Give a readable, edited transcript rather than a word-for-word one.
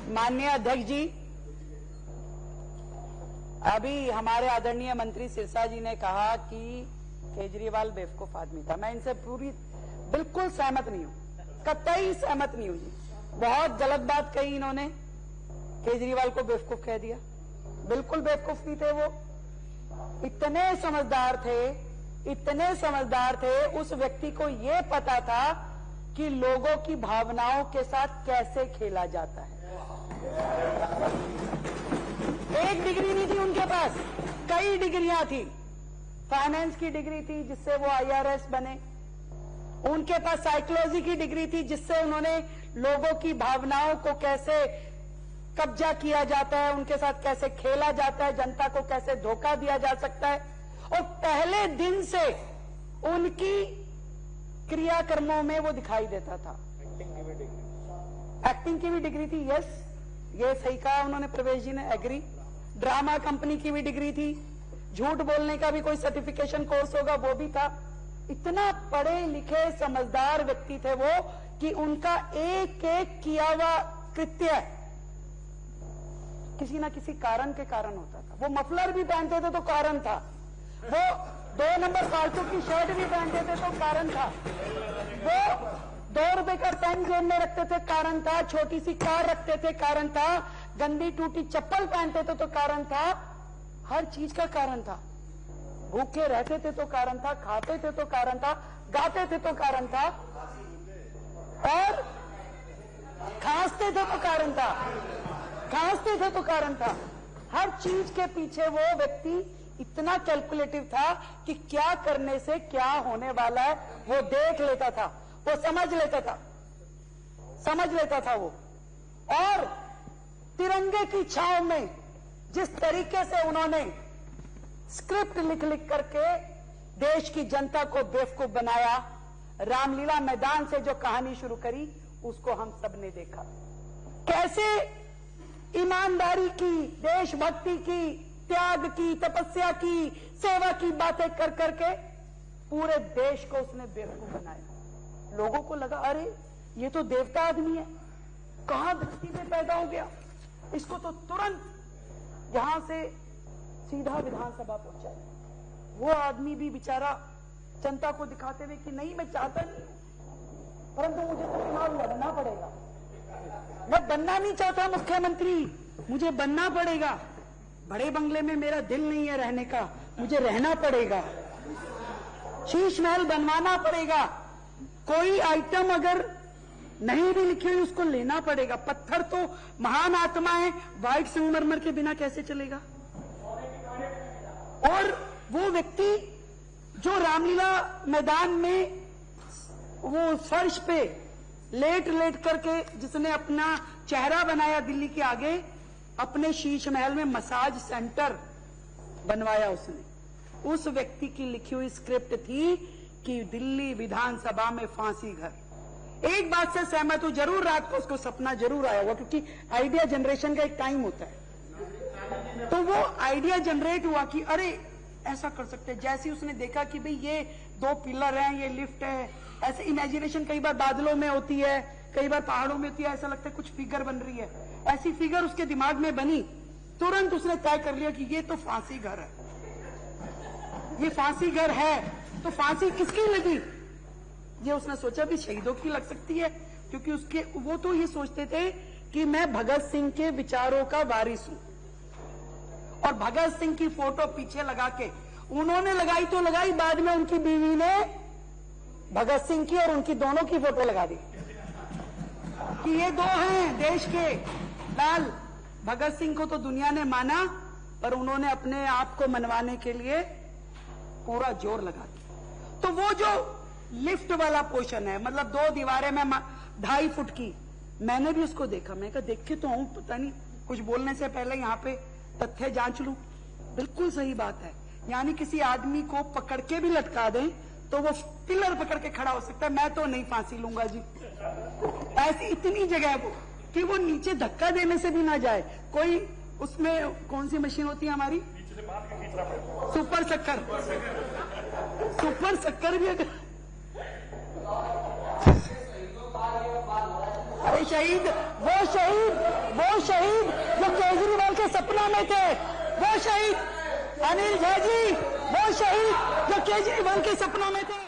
माननीय अध्यक्ष जी, अभी हमारे आदरणीय मंत्री सिरसा जी ने कहा कि केजरीवाल बेवकूफ आदमी था। मैं इनसे बिल्कुल सहमत नहीं हूं, कतई सहमत नहीं हूं जी। बहुत गलत बात कही इन्होंने, केजरीवाल को बेवकूफ कह दिया। बिल्कुल बेवकूफ नहीं थे वो, इतने समझदार थे। उस व्यक्ति को ये पता था कि लोगों की भावनाओं के साथ कैसे खेला जाता है। एक डिग्री नहीं थी उनके पास, कई डिग्रियां थी। फाइनेंस की डिग्री थी जिससे वो IRS बने, उनके पास साइकोलॉजी की डिग्री थी जिससे उन्होंने लोगों की भावनाओं को कैसे कब्जा किया जाता है, उनके साथ कैसे खेला जाता है, जनता को कैसे धोखा दिया जा सकता है। और पहले दिन से उनकी क्रियाकर्मों में वो दिखाई देता था। एक्टिंग की भी डिग्री थी, यस, ये सही कहा उन्होंने, प्रवेश जी ने, एग्री। ड्रामा कंपनी की भी डिग्री थी, झूठ बोलने का भी कोई सर्टिफिकेशन कोर्स होगा वो भी था। इतना पढ़े लिखे समझदार व्यक्ति थे वो कि उनका एक एक किया हुआ कृत्य किसी ना किसी कारण के कारण होता था। वो मफलर भी पहनते थे तो कारण था, वो 2 नंबर फालतू की शर्ट भी पहनते थे तो कारण था, वो 2 रुपए का पेन जेब में रखते थे कारण था, छोटी सी कार रखते थे कारण था, गंदी टूटी चप्पल पहनते थे तो कारण था, हर चीज का कारण था। भूखे रहते थे तो कारण था, खाते थे तो कारण था, गाते थे तो कारण था, और खांसते थे तो कारण था, हर चीज के पीछे वो व्यक्ति इतना कैलकुलेटिव था कि क्या करने से क्या होने वाला है वो देख लेता था, वो समझ लेता था वो। और तिरंगे की छाव में जिस तरीके से उन्होंने स्क्रिप्ट लिख करके देश की जनता को बेवकूफ बनाया, रामलीला मैदान से जो कहानी शुरू करी उसको हम सब ने देखा। कैसे ईमानदारी की, देशभक्ति की, त्याग की, तपस्या की, सेवा की बातें कर करके पूरे देश को उसने बेवकूफ बनाया। लोगों को लगा अरे ये तो देवता आदमी है, कहां धरती में पैदा हो गया, इसको तो तुरंत यहां से सीधा विधानसभा पहुंचाया। वो आदमी भी बेचारा जनता को दिखाते हुए कि नहीं मैं चाहता नहीं, परंतु मुझे तो चुनाव लड़ना पड़ेगा, मैं बनना नहीं चाहता मुख्यमंत्री, मुझे बनना पड़ेगा, बड़े बंगले में मेरा दिल नहीं है रहने का, मुझे रहना पड़ेगा, शीश महल बनवाना पड़ेगा, कोई आइटम अगर नहीं भी लिखी हुई उसको लेना पड़ेगा। पत्थर तो महान आत्मा है, व्हाइट संगमरमर के बिना कैसे चलेगा। और वो व्यक्ति जो रामलीला मैदान में वो फर्श पे लेट करके जिसने अपना चेहरा बनाया दिल्ली के आगे, अपने शीश महल में मसाज सेंटर बनवाया उसने। उस व्यक्ति की लिखी हुई स्क्रिप्ट थी कि दिल्ली विधानसभा में फांसी घर। एक बात से सहमत हूं, जरूर रात को उसको सपना जरूर आया होगा, क्योंकि आइडिया जनरेशन का एक टाइम होता है। तो वो आइडिया जनरेट हुआ कि अरे ऐसा कर सकते हैं। जैसे उसने देखा कि भाई ये 2 पिलर हैं, ये लिफ्ट है, ऐसे इमेजिनेशन कई बार बादलों में होती है, कई बार पहाड़ों में होती है, ऐसा लगता है कुछ फिगर बन रही है, ऐसी फिगर उसके दिमाग में बनी। तुरंत उसने तय कर लिया कि ये तो फांसी घर है, ये फांसी घर है, तो फांसी किसकी लगी? ये उसने सोचा भी शहीदों की लग सकती है, क्योंकि वो तो ये सोचते थे कि मैं भगत सिंह के विचारों का वारिस हूं। और भगत सिंह की फोटो पीछे लगा के उन्होंने लगाई तो लगाई, बाद में उनकी बीवी ने भगत सिंह की और उनकी दोनों की फोटो लगा दी कि ये 2 हैं देश के लाल। भगत सिंह को तो दुनिया ने माना, पर उन्होंने अपने आप को मनवाने के लिए पूरा जोर लगा दिया। तो वो जो लिफ्ट वाला पोर्शन है, मतलब 2 दीवारें में 2.5 फुट की, मैंने भी उसको देखा। मैं कहा देख के तो आऊं, पता नहीं कुछ बोलने से पहले यहाँ पे तथ्य जांच लूं। बिल्कुल सही बात है, यानी किसी आदमी को पकड़ के भी लटका दें तो वो पिलर पकड़ के खड़ा हो सकता है, मैं तो नहीं फांसी लूंगा जी। ऐसी इतनी जगह है वो कि वो नीचे धक्का देने से भी ना जाए। कोई उसमें कौन सी मशीन होती है हमारी, सुपर शक्कर भी अगर अरे शहीद, वो सपनों में थे, वो शहीद अनिल जैजी, वो शहीद जो केजरीवाल के सपनों में थे।